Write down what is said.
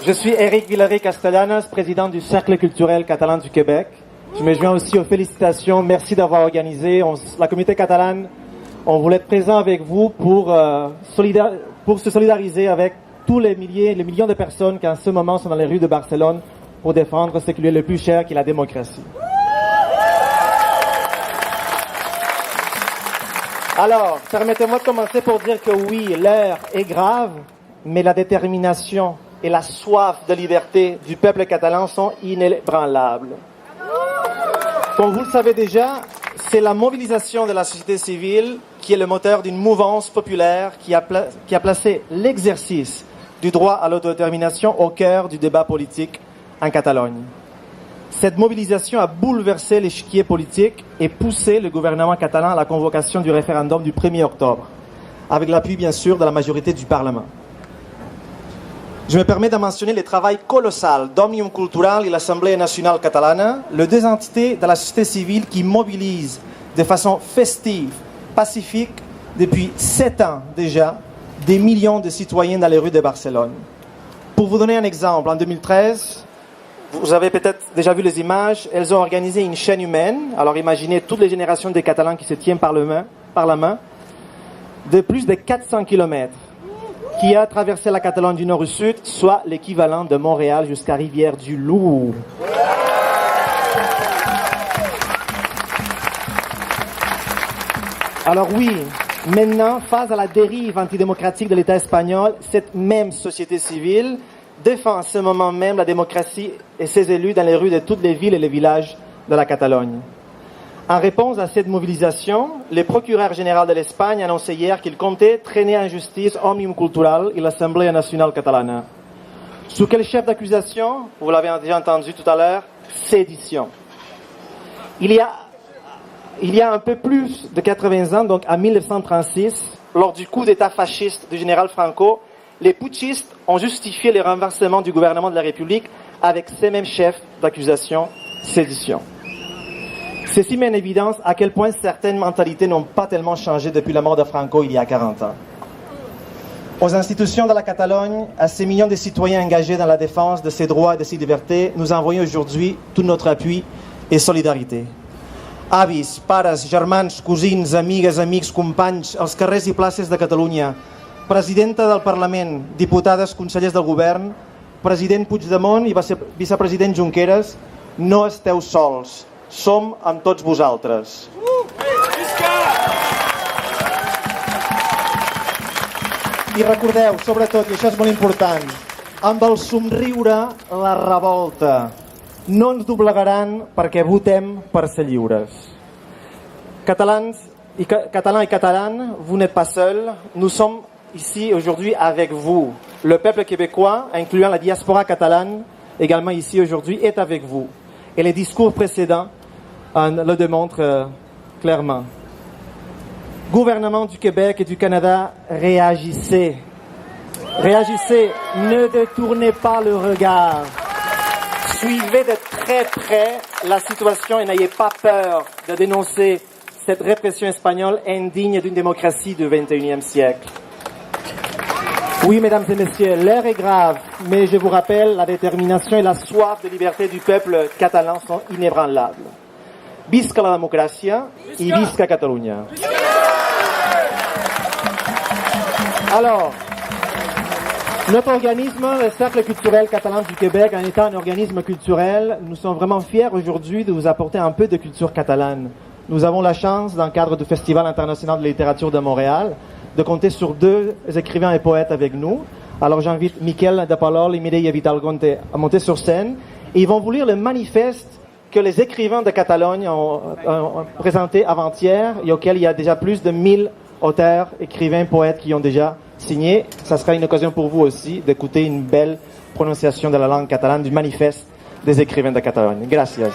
Je suis Éric Villeret-Castellanos, président du Cercle culturel catalan du Québec. Je me joins aussi aux félicitations. Merci d'avoir organisé. La communauté catalane, on voulait être présent avec vous pour se solidariser avec tous les millions de personnes qui en ce moment sont dans les rues de Barcelone pour défendre ce qui lui est le plus cher, qui est la démocratie. Alors, permettez-moi de commencer pour dire que oui, l'heure est grave, mais la détermination et la soif de liberté du peuple catalan sont inébranlables. Comme vous le savez déjà, c'est la mobilisation de la société civile qui est le moteur d'une mouvance populaire qui a placé l'exercice du droit à l'autodétermination au cœur du débat politique en Catalogne. Cette mobilisation a bouleversé l'échiquier politique et poussé le gouvernement catalan à la convocation du référendum du 1er octobre, avec l'appui bien sûr de la majorité du Parlement. Je me permets de mentionner le travail colossal d'Òmnium Cultural et l'Assemblée nationale catalane, les deux entités de la société civile qui mobilisent de façon festive, pacifique, depuis 7 ans déjà, des millions de citoyens dans les rues de Barcelone. Pour vous donner un exemple, en 2013, vous avez peut-être déjà vu les images, elles ont organisé une chaîne humaine, alors imaginez toutes les générations de Catalans qui se tiennent par la main, de plus de 400 km, qui a traversé la Catalogne du nord au sud, soit l'équivalent de Montréal jusqu'à Rivière-du-Loup. Alors oui, maintenant, face à la dérive antidémocratique de l'État espagnol, cette même société civile défend en ce moment même la démocratie et ses élus dans les rues de toutes les villes et les villages de la Catalogne. En réponse à cette mobilisation, le procureur général de l'Espagne a annoncé hier qu'il comptait traîner en justice Òmnium Cultural et l'Assemblée nationale catalane. Sous quel chef d'accusation? Vous l'avez déjà entendu tout à l'heure, sédition. Il y a un peu plus de 80 ans, donc en 1936, lors du coup d'État fasciste du général Franco, les putschistes ont justifié le renversement du gouvernement de la République avec ces mêmes chefs d'accusation, sédition. Ceci met en évidence à quel point certaines mentalités n'ont pas tellement changé depuis la mort de Franco il y a 40 ans. Aux institutions de la Catalogne, à ces millions de citoyens engagés dans la défense de ces droits et de ces libertés, nous envoyons aujourd'hui tout notre appui et solidarité. Avis, pares, germans, cosins, amigues, amics, companys, als carrers i places de Catalunya, presidenta del Parlament, diputades, consellers del govern, president Puigdemont i vicepresident Junqueras, no esteu sols. Som amb tots vosaltres. I recordeu, sobretot, i això és molt important, amb el somriure la revolta. No ens doblegaran perquè votem per ser lliures. Catalans et catalanes, vous n'êtes pas seuls. Nous sommes ici aujourd'hui avec vous. Le peuple québécois, incluant la diaspora catalane, également ici aujourd'hui, est avec vous. Et les discours précédents le démontrent clairement. Gouvernement du Québec et du Canada, réagissez. Réagissez, ne détournez pas le regard. Suivez de très près la situation et n'ayez pas peur de dénoncer cette répression espagnole indigne d'une démocratie du XXIe siècle. Oui, mesdames et messieurs, l'heure est grave, mais je vous rappelle, la détermination et la soif de liberté du peuple catalan sont inébranlables. Visca la democràcia i visca Catalunya. Alors, notre organisme, le Cercle culturel catalan du Québec, en étant un organisme culturel, nous sommes vraiment fiers aujourd'hui de vous apporter un peu de culture catalane. Nous avons la chance, dans le cadre du Festival international de littérature de Montréal, de compter sur 2 écrivains et poètes avec nous. Alors j'invite Miquel de Palol et Mireia Vital-Gonte à monter sur scène. Et ils vont vous lire le manifeste que les écrivains de Catalogne ont présenté avant-hier et auquel il y a déjà plus de 1000 auteurs, écrivains, poètes qui ont déjà signé. Ça sera une occasion pour vous aussi d'écouter une belle prononciation de la langue catalane du manifeste des écrivains de Catalogne. Gracias.